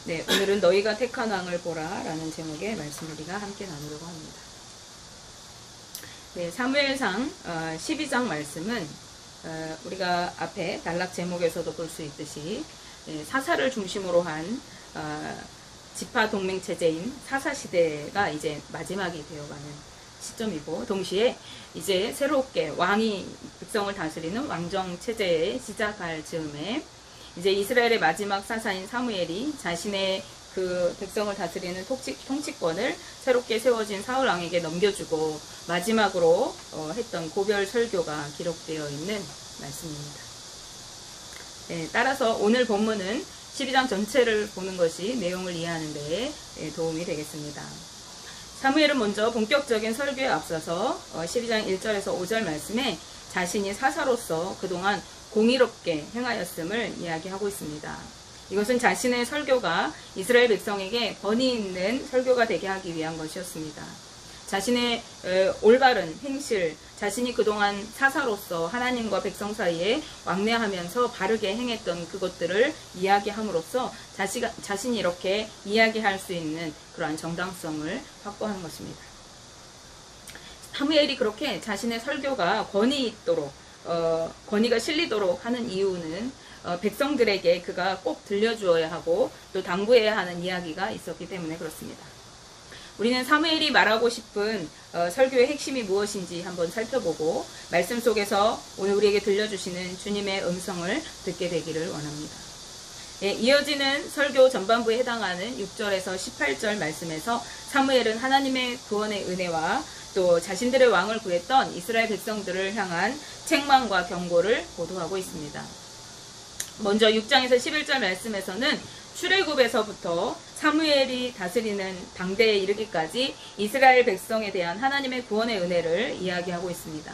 네, 오늘은 너희가 택한 왕을 보라 라는 제목의 말씀을 우리가 함께 나누려고 합니다. 네, 사무엘상 12장 말씀은 우리가 앞에 단락 제목에서도 볼 수 있듯이 사사를 중심으로 한 지파 동맹 체제인 사사 시대가 이제 마지막이 되어가는 시점이고, 동시에 이제 새롭게 왕이 백성을 다스리는 왕정 체제에 시작할 즈음에 이제 이스라엘의 마지막 사사인 사무엘이 자신의 그 백성을 다스리는 통치권을 새롭게 세워진 사울 왕에게 넘겨주고 마지막으로 했던 고별 설교가 기록되어 있는 말씀입니다. 네, 따라서 오늘 본문은 12장 전체를 보는 것이 내용을 이해하는 데 도움이 되겠습니다. 사무엘은 먼저 본격적인 설교에 앞서서 12장 1절에서 5절 말씀에 자신이 사사로서 그동안 공의롭게 행하였음을 이야기하고 있습니다. 이것은 자신의 설교가 이스라엘 백성에게 권위 있는 설교가 되게 하기 위한 것이었습니다. 자신의 올바른 행실, 자신이 그동안 사사로서 하나님과 백성 사이에 왕래하면서 바르게 행했던 그것들을 이야기함으로써 자신이 이렇게 이야기할 수 있는 그러한 정당성을 확보하는 것입니다. 사무엘이 그렇게 자신의 설교가 권위가 실리도록 하는 이유는 백성들에게 그가 꼭 들려주어야 하고 또 당부해야 하는 이야기가 있었기 때문에 그렇습니다. 우리는 사무엘이 말하고 싶은 설교의 핵심이 무엇인지 한번 살펴보고 말씀 속에서 오늘 우리에게 들려주시는 주님의 음성을 듣게 되기를 원합니다. 예, 이어지는 설교 전반부에 해당하는 6절에서 18절 말씀에서 사무엘은 하나님의 구원의 은혜와 또 자신들의 왕을 구했던 이스라엘 백성들을 향한 책망과 경고를 보도하고 있습니다. 먼저 6장에서 11절 말씀에서는 출애굽에서부터 사무엘이 다스리는 당대에 이르기까지 이스라엘 백성에 대한 하나님의 구원의 은혜를 이야기하고 있습니다.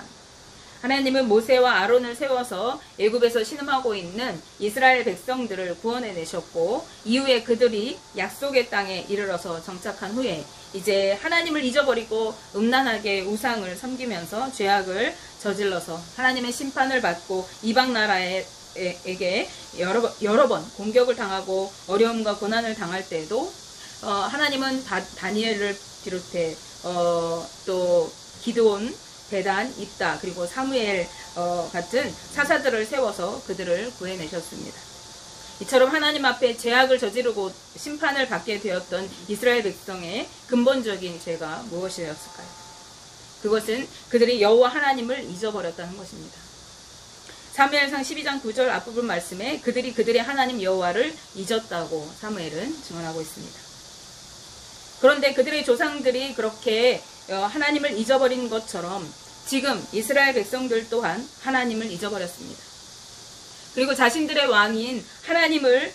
하나님은 모세와 아론을 세워서 애굽에서 신음하고 있는 이스라엘 백성들을 구원해 내셨고, 이후에 그들이 약속의 땅에 이르러서 정착한 후에 이제 하나님을 잊어버리고 음란하게 우상을 섬기면서 죄악을 저질러서 하나님의 심판을 받고 이방 나라에게 여러 번 공격을 당하고 어려움과 고난을 당할 때에도 하나님은 다니엘을 비롯해 또 기드온, 베단, 입다, 그리고 사무엘 같은 사사들을 세워서 그들을 구해내셨습니다. 이처럼 하나님 앞에 죄악을 저지르고 심판을 받게 되었던 이스라엘 백성의 근본적인 죄가 무엇이었을까요? 그것은 그들이 여호와 하나님을 잊어버렸다는 것입니다. 사무엘상 12장 9절 앞부분 말씀에 그들이 그들의 하나님 여호와를 잊었다고 사무엘은 증언하고 있습니다. 그런데 그들의 조상들이 그렇게 하나님을 잊어버린 것처럼 지금 이스라엘 백성들 또한 하나님을 잊어버렸습니다. 그리고 자신들의 왕인 하나님을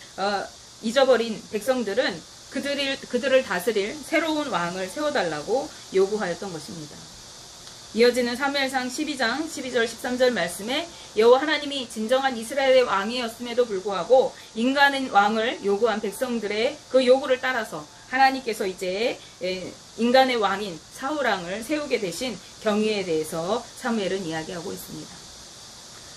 잊어버린 백성들은 그들을 다스릴 새로운 왕을 세워달라고 요구하였던 것입니다. 이어지는 사무엘상 12장 12절 13절 말씀에 여호와 하나님이 진정한 이스라엘의 왕이었음에도 불구하고 인간의 왕을 요구한 백성들의 그 요구를 따라서 하나님께서 이제 인간의 왕인 사울 왕을 세우게 되신 경위에 대해서 사무엘은 이야기하고 있습니다.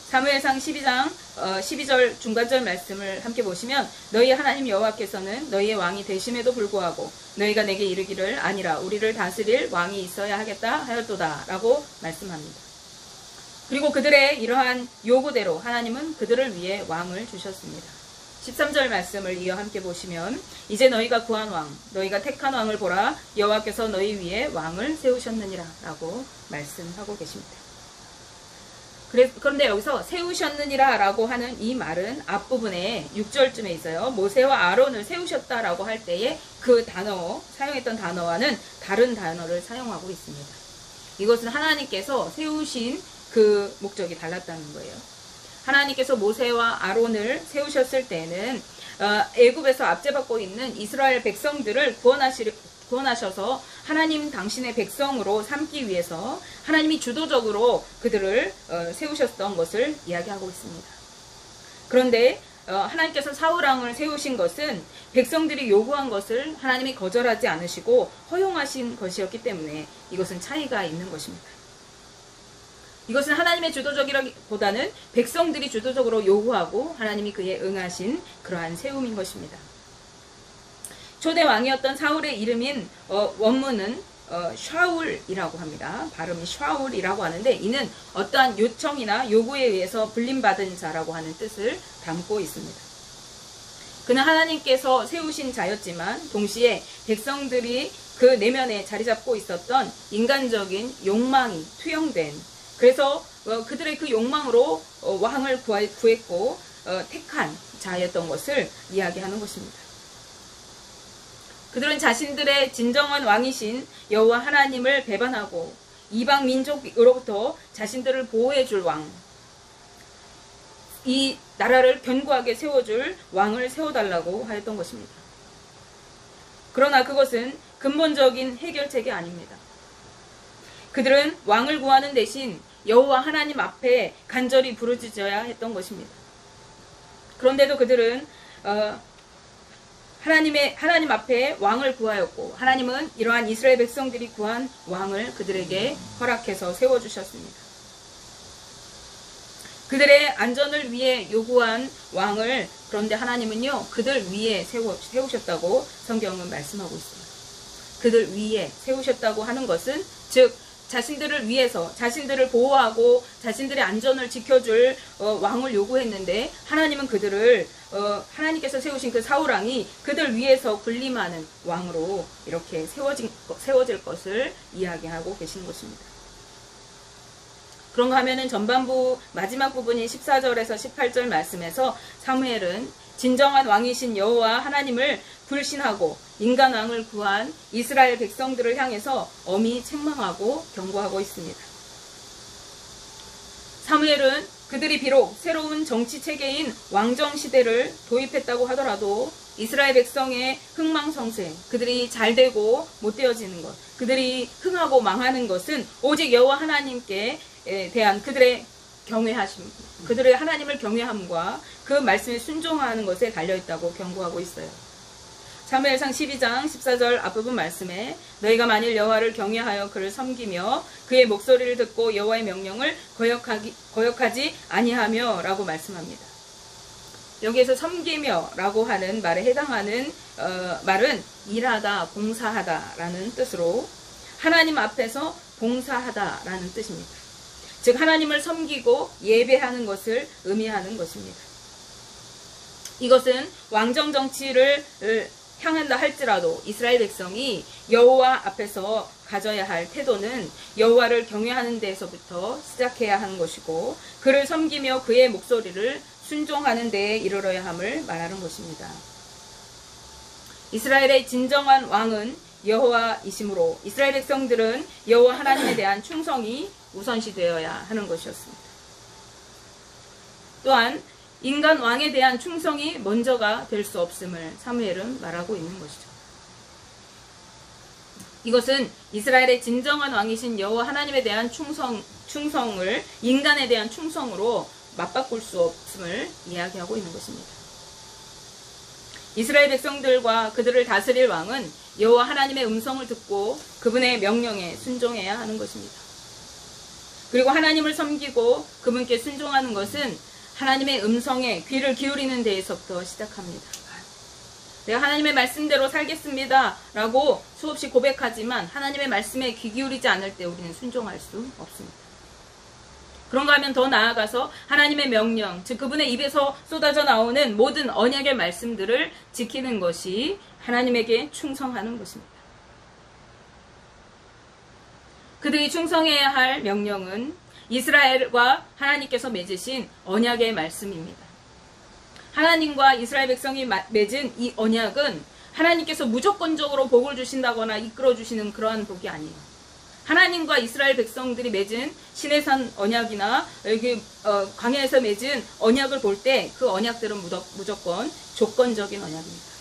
사무엘상 12장 12절 중간절 말씀을 함께 보시면 너희 하나님 여호와께서는 너희의 왕이 되심에도 불구하고 너희가 내게 이르기를 아니라 우리를 다스릴 왕이 있어야 하겠다 하였도다 라고 말씀합니다. 그리고 그들의 이러한 요구대로 하나님은 그들을 위해 왕을 주셨습니다. 13절 말씀을 이어 함께 보시면 이제 너희가 구한 왕, 너희가 택한 왕을 보라, 여호와께서 너희 위에 왕을 세우셨느니라 라고 말씀하고 계십니다. 그런데 여기서 세우셨느니라 라고 하는 이 말은 앞부분에 6절쯤에 있어요. 모세와 아론을 세우셨다라고 할 때에 그 사용했던 단어와는 다른 단어를 사용하고 있습니다. 이것은 하나님께서 세우신 그 목적이 달랐다는 거예요. 하나님께서 모세와 아론을 세우셨을 때는 애굽에서 압제받고 있는 이스라엘 백성들을 구원하셔서 하나님 당신의 백성으로 삼기 위해서 하나님이 주도적으로 그들을 세우셨던 것을 이야기하고 있습니다. 그런데 하나님께서 사울 왕을 세우신 것은 백성들이 요구한 것을 하나님이 거절하지 않으시고 허용하신 것이었기 때문에 이것은 차이가 있는 것입니다. 이것은 하나님의 주도적이라기보다는 백성들이 주도적으로 요구하고 하나님이 그에 응하신 그러한 세움인 것입니다. 초대 왕이었던 사울의 이름인 원문은 샤울이라고 합니다. 발음이 샤울이라고 하는데 이는 어떠한 요청이나 요구에 의해서 불림받은 자라고 하는 뜻을 담고 있습니다. 그는 하나님께서 세우신 자였지만 동시에 백성들이 그 내면에 자리 잡고 있었던 인간적인 욕망이 투영된, 그래서 그들의 그 욕망으로 왕을 구했고 택한 자였던 것을 이야기하는 것입니다. 그들은 자신들의 진정한 왕이신 여호와 하나님을 배반하고 이방 민족으로부터 자신들을 보호해줄 왕, 이 나라를 견고하게 세워줄 왕을 세워달라고 하였던 것입니다. 그러나 그것은 근본적인 해결책이 아닙니다. 그들은 왕을 구하는 대신 여호와 하나님 앞에 간절히 부르짖어야 했던 것입니다. 그런데도 그들은 하나님 앞에 왕을 구하였고 하나님은 이러한 이스라엘 백성들이 구한 왕을 그들에게 허락해서 세워주셨습니다. 그들의 안전을 위해 요구한 왕을 그런데 하나님은요 그들 위에 세우셨다고 성경은 말씀하고 있어요. 그들 위에 세우셨다고 하는 것은 즉 자신들을 위해서 자신들을 보호하고 자신들의 안전을 지켜줄 왕을 요구했는데 하나님은 그들을 하나님께서 세우신 그 사울왕이 그들 위해서 군림하는 왕으로 이렇게 세워질 것을 이야기하고 계시는 것입니다. 그런가 하면은 전반부 마지막 부분인 14절에서 18절 말씀에서 사무엘은 진정한 왕이신 여호와 하나님을 불신하고 인간 왕을 구한 이스라엘 백성들을 향해서 엄히 책망하고 경고하고 있습니다. 사무엘은 그들이 비록 새로운 정치 체계인 왕정 시대를 도입했다고 하더라도 이스라엘 백성의 흥망성쇠, 그들이 잘되고 못되어지는 것, 그들이 흥하고 망하는 것은 오직 여호와 하나님께 대한 그들의 경외하심, 그들의 하나님을 경외함과 그 말씀에 순종하는 것에 달려있다고 경고하고 있어요. 사무엘상 12장 14절 앞부분 말씀에 너희가 만일 여호와를 경외하여 그를 섬기며 그의 목소리를 듣고 여호와의 명령을 거역하지 아니하며 라고 말씀합니다. 여기에서 섬기며 라고 하는 말에 해당하는 말은 일하다, 봉사하다 라는 뜻으로 하나님 앞에서 봉사하다 라는 뜻입니다. 즉 하나님을 섬기고 예배하는 것을 의미하는 것입니다. 이것은 왕정 정치를 향한다 할지라도 이스라엘 백성이 여호와 앞에서 가져야 할 태도는 여호와를 경외하는 데에서부터 시작해야 하는 것이고 그를 섬기며 그의 목소리를 순종하는 데에 이르러야 함을 말하는 것입니다. 이스라엘의 진정한 왕은 여호와이시므로 이스라엘 백성들은 여호와 하나님에 대한 충성이 우선시되어야 하는 것이었습니다. 또한 인간 왕에 대한 충성이 먼저가 될 수 없음을 사무엘은 말하고 있는 것이죠. 이것은 이스라엘의 진정한 왕이신 여호와 하나님에 대한 충성을 인간에 대한 충성으로 맞바꿀 수 없음을 이야기하고 있는 것입니다. 이스라엘 백성들과 그들을 다스릴 왕은 여호와 하나님의 음성을 듣고 그분의 명령에 순종해야 하는 것입니다. 그리고 하나님을 섬기고 그분께 순종하는 것은 하나님의 음성에 귀를 기울이는 데에서부터 시작합니다. 내가 하나님의 말씀대로 살겠습니다 라고 수없이 고백하지만 하나님의 말씀에 귀 기울이지 않을 때 우리는 순종할 수 없습니다. 그런가 하면 더 나아가서 하나님의 명령, 즉 그분의 입에서 쏟아져 나오는 모든 언약의 말씀들을 지키는 것이 하나님에게 충성하는 것입니다. 그들이 충성해야 할 명령은 이스라엘과 하나님께서 맺으신 언약의 말씀입니다. 하나님과 이스라엘 백성이 맺은 이 언약은 하나님께서 무조건적으로 복을 주신다거나 이끌어 주시는 그러한 복이 아니에요. 하나님과 이스라엘 백성들이 맺은 시내산 언약이나 여기 광야에서 맺은 언약을 볼 때 그 언약들은 무조건 조건적인 언약입니다.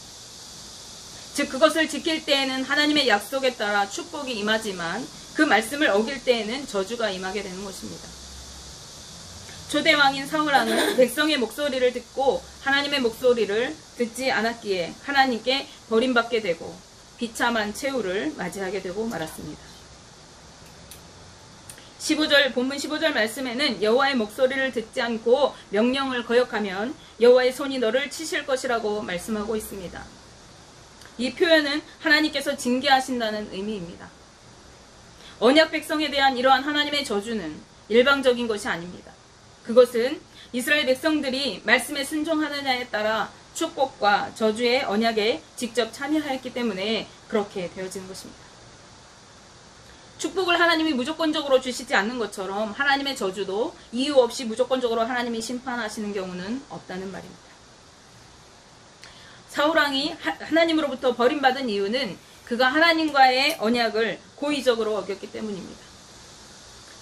즉 그것을 지킬 때에는 하나님의 약속에 따라 축복이 임하지만 그 말씀을 어길 때에는 저주가 임하게 되는 것입니다. 초대왕인 사울왕은 백성의 목소리를 듣고 하나님의 목소리를 듣지 않았기에 하나님께 버림받게 되고 비참한 최후를 맞이하게 되고 말았습니다. 본문 15절 말씀에는 여호와의 목소리를 듣지 않고 명령을 거역하면 여호와의 손이 너를 치실 것이라고 말씀하고 있습니다. 이 표현은 하나님께서 징계하신다는 의미입니다. 언약 백성에 대한 이러한 하나님의 저주는 일방적인 것이 아닙니다. 그것은 이스라엘 백성들이 말씀에 순종하느냐에 따라 축복과 저주의 언약에 직접 참여하였기 때문에 그렇게 되어지는 것입니다. 축복을 하나님이 무조건적으로 주시지 않는 것처럼 하나님의 저주도 이유 없이 무조건적으로 하나님이 심판하시는 경우는 없다는 말입니다. 사울왕이 하나님으로부터 버림받은 이유는 그가 하나님과의 언약을 고의적으로 어겼기 때문입니다.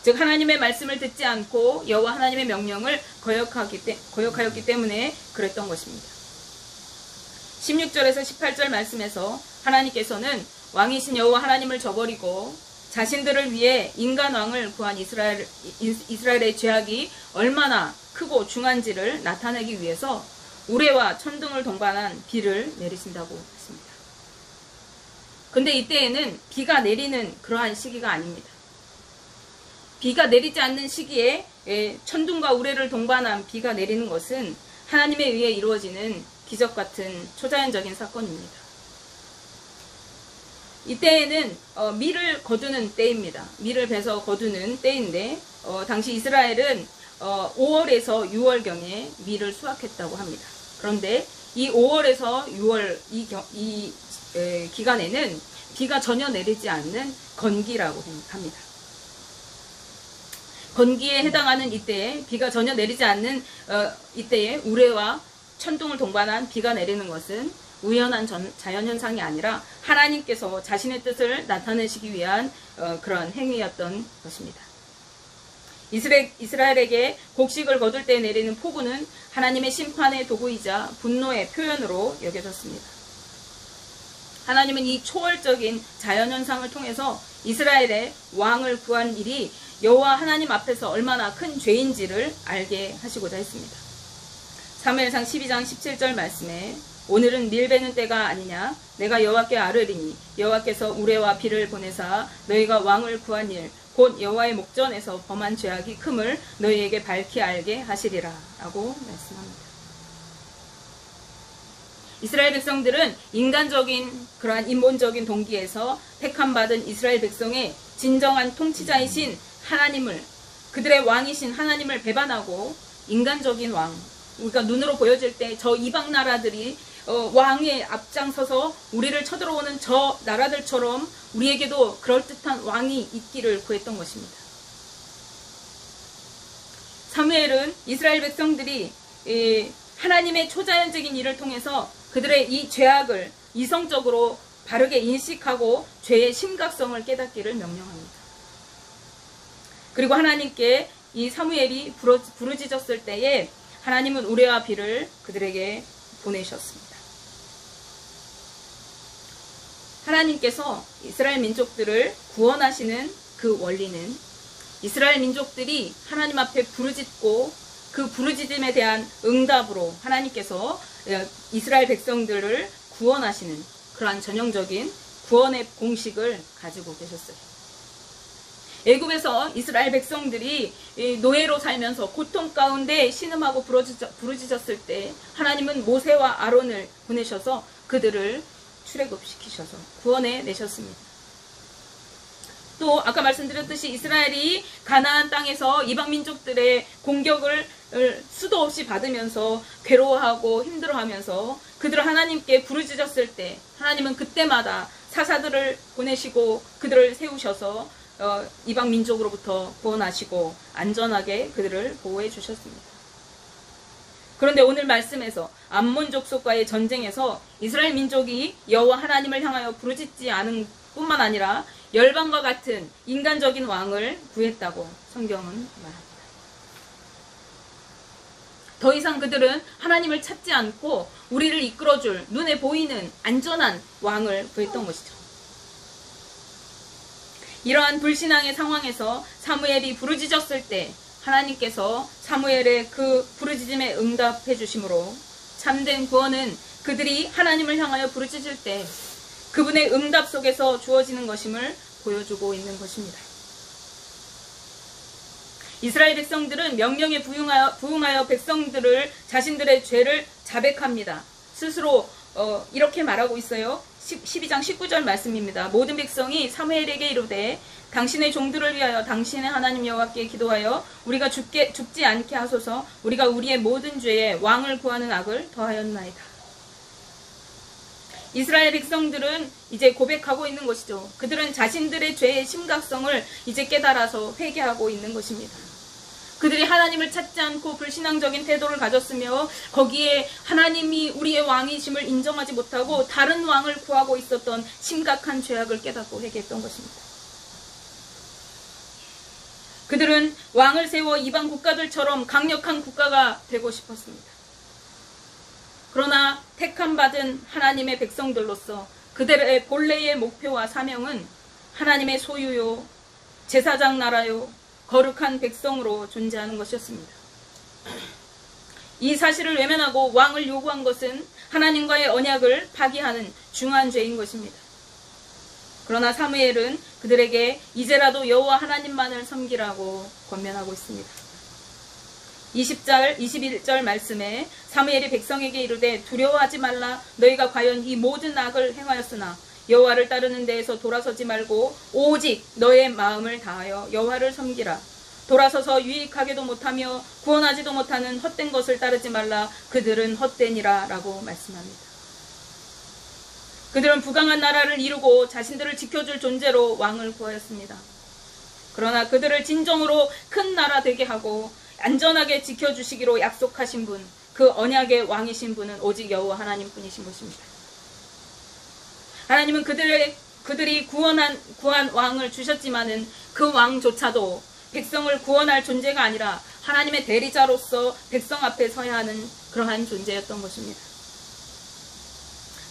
즉 하나님의 말씀을 듣지 않고 여호와 하나님의 명령을 거역하였기 때문에 그랬던 것입니다. 16절에서 18절 말씀에서 하나님께서는 왕이신 여호와 하나님을 저버리고 자신들을 위해 인간 왕을 구한 이스라엘의 죄악이 얼마나 크고 중한지를 나타내기 위해서 우레와 천둥을 동반한 비를 내리신다고 했습니다. 근데 이때에는 비가 내리는 그러한 시기가 아닙니다. 비가 내리지 않는 시기에 천둥과 우레를 동반한 비가 내리는 것은 하나님에 의해 이루어지는 기적 같은 초자연적인 사건입니다. 이때에는 밀을 거두는 때입니다. 밀을 베서 거두는 때인데 당시 이스라엘은 5월에서 6월경에 밀을 수확했다고 합니다. 그런데 이 5월에서 6월 이 기간에는 비가 전혀 내리지 않는 건기라고 합니다. 건기에 해당하는 이때에 비가 전혀 내리지 않는 이때에 우레와 천둥을 동반한 비가 내리는 것은 우연한 자연현상이 아니라 하나님께서 자신의 뜻을 나타내시기 위한 그런 행위였던 것입니다. 이스라엘에게 곡식을 거둘 때 내리는 폭우는 하나님의 심판의 도구이자 분노의 표현으로 여겨졌습니다. 하나님은 이 초월적인 자연현상을 통해서 이스라엘의 왕을 구한 일이 여호와 하나님 앞에서 얼마나 큰 죄인지를 알게 하시고자 했습니다. 사무엘상 12장 17절 말씀에 오늘은 밀 베는 때가 아니냐 내가 여호와께 아뢰리니 여호와께서 우레와 비를 보내사 너희가 왕을 구한 일 곧 여호와의 목전에서 범한 죄악이 큼을 너희에게 밝히 알게 하시리라 라고 말씀합니다. 이스라엘 백성들은 인간적인 그러한 인본적인 동기에서 택함받은 이스라엘 백성의 진정한 통치자이신 하나님을 그들의 왕이신 하나님을 배반하고 인간적인 왕 우리가 눈으로 보여질 때 저 이방 나라들이 왕에 앞장서서 우리를 쳐들어오는 저 나라들처럼 우리에게도 그럴듯한 왕이 있기를 구했던 것입니다. 사무엘은 이스라엘 백성들이 하나님의 초자연적인 일을 통해서 그들의 이 죄악을 이성적으로 바르게 인식하고 죄의 심각성을 깨닫기를 명령합니다. 그리고 하나님께 이 사무엘이 부르짖었을 때에 하나님은 우레와 비를 그들에게 보내셨습니다. 하나님께서 이스라엘 민족들을 구원하시는 그 원리는 이스라엘 민족들이 하나님 앞에 부르짖고 그 부르짖음에 대한 응답으로 하나님께서 이스라엘 백성들을 구원하시는 그러한 전형적인 구원의 공식을 가지고 계셨어요. 애굽에서 이스라엘 백성들이 노예로 살면서 고통 가운데 신음하고 부르짖었을 때 하나님은 모세와 아론을 보내셔서 그들을 출애굽시키셔서 구원해 내셨습니다. 또 아까 말씀드렸듯이 이스라엘이 가나안 땅에서 이방 민족들의 공격을 수도 없이 받으면서 괴로워하고 힘들어하면서 그들을 하나님께 부르짖었을 때 하나님은 그때마다 사사들을 보내시고 그들을 세우셔서 이방 민족으로부터 구원하시고 안전하게 그들을 보호해 주셨습니다. 그런데 오늘 말씀에서 암몬 족속과의 전쟁에서 이스라엘 민족이 여호와 하나님을 향하여 부르짖지 않은 뿐만 아니라 열방과 같은 인간적인 왕을 구했다고 성경은 말합니다. 더 이상 그들은 하나님을 찾지 않고 우리를 이끌어줄 눈에 보이는 안전한 왕을 구했던 것이죠. 이러한 불신앙의 상황에서 사무엘이 부르짖었을 때 하나님께서 사무엘의 그 부르짖음에 응답해 주심으로 참된 구원은 그들이 하나님을 향하여 부르짖을 때 그분의 응답 속에서 주어지는 것임을 보여주고 있는 것입니다. 이스라엘 백성들은 명령에 부응하여 백성들을 자신들의 죄를 자백합니다. 스스로 이렇게 말하고 있어요. 12장 19절 말씀입니다. 모든 백성이 사무엘에게 이르되 당신의 종들을 위하여 당신의 하나님 여호와께 기도하여 우리가 죽지 않게 하소서. 우리가 우리의 모든 죄에 왕을 구하는 악을 더하였나이다. 이스라엘 백성들은 이제 고백하고 있는 것이죠. 그들은 자신들의 죄의 심각성을 이제 깨달아서 회개하고 있는 것입니다. 그들이 하나님을 찾지 않고 불신앙적인 태도를 가졌으며 거기에 하나님이 우리의 왕이심을 인정하지 못하고 다른 왕을 구하고 있었던 심각한 죄악을 깨닫고 회개했던 것입니다. 그들은 왕을 세워 이방 국가들처럼 강력한 국가가 되고 싶었습니다. 그러나 택함받은 하나님의 백성들로서 그들의 본래의 목표와 사명은 하나님의 소유요, 제사장 나라요, 거룩한 백성으로 존재하는 것이었습니다. 이 사실을 외면하고 왕을 요구한 것은 하나님과의 언약을 파기하는 중한 죄인 것입니다. 그러나 사무엘은 그들에게 이제라도 여호와 하나님만을 섬기라고 권면하고 있습니다. 20절, 21절 말씀에 사무엘이 백성에게 이르되 두려워하지 말라. 너희가 과연 이 모든 악을 행하였으나 여호와를 따르는 데에서 돌아서지 말고 오직 너의 마음을 다하여 여호와를 섬기라. 돌아서서 유익하게도 못하며 구원하지도 못하는 헛된 것을 따르지 말라. 그들은 헛되니라 라고 말씀합니다. 그들은 부강한 나라를 이루고 자신들을 지켜줄 존재로 왕을 구하였습니다. 그러나 그들을 진정으로 큰 나라 되게 하고 안전하게 지켜주시기로 약속하신 분, 그 언약의 왕이신 분은 오직 여호와 하나님뿐이신 것입니다. 하나님은 그들이 구한 왕을 주셨지만은 그 왕조차도 백성을 구원할 존재가 아니라 하나님의 대리자로서 백성 앞에 서야 하는 그러한 존재였던 것입니다.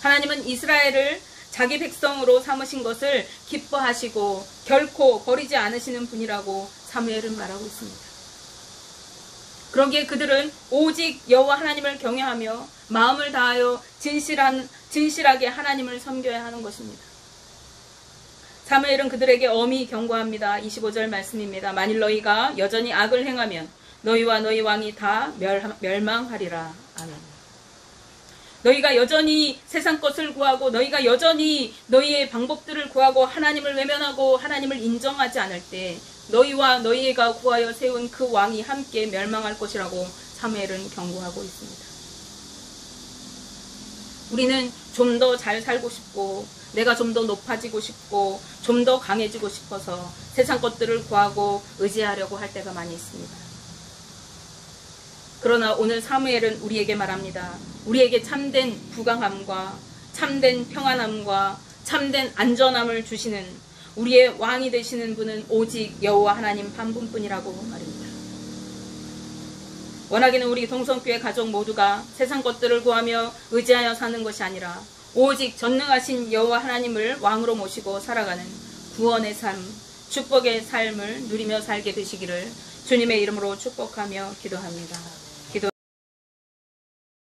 하나님은 이스라엘을 자기 백성으로 삼으신 것을 기뻐하시고 결코 버리지 않으시는 분이라고 사무엘은 말하고 있습니다. 그러기에 그들은 오직 여호와 하나님을 경외하며 마음을 다하여 진실하게 하나님을 섬겨야 하는 것입니다. 사무엘은 그들에게 엄히 경고합니다. 25절 말씀입니다. 만일 너희가 여전히 악을 행하면 너희와 너희 왕이 다 멸망하리라. 아멘. 너희가 여전히 세상 것을 구하고 너희가 여전히 너희의 방법들을 구하고 하나님을 외면하고 하나님을 인정하지 않을 때 너희와 너희가 구하여 세운 그 왕이 함께 멸망할 것이라고 사무엘은 경고하고 있습니다. 우리는 좀 더 잘 살고 싶고 내가 좀 더 높아지고 싶고 좀 더 강해지고 싶어서 세상 것들을 구하고 의지하려고 할 때가 많이 있습니다. 그러나 오늘 사무엘은 우리에게 말합니다. 우리에게 참된 부강함과 참된 평안함과 참된 안전함을 주시는 우리의 왕이 되시는 분은 오직 여호와 하나님 한 분뿐이라고 말입니다. 원하기는 우리 동성교회 가족 모두가 세상 것들을 구하며 의지하여 사는 것이 아니라 오직 전능하신 여호와 하나님을 왕으로 모시고 살아가는 구원의 삶, 축복의 삶을 누리며 살게 되시기를 주님의 이름으로 축복하며 기도합니다.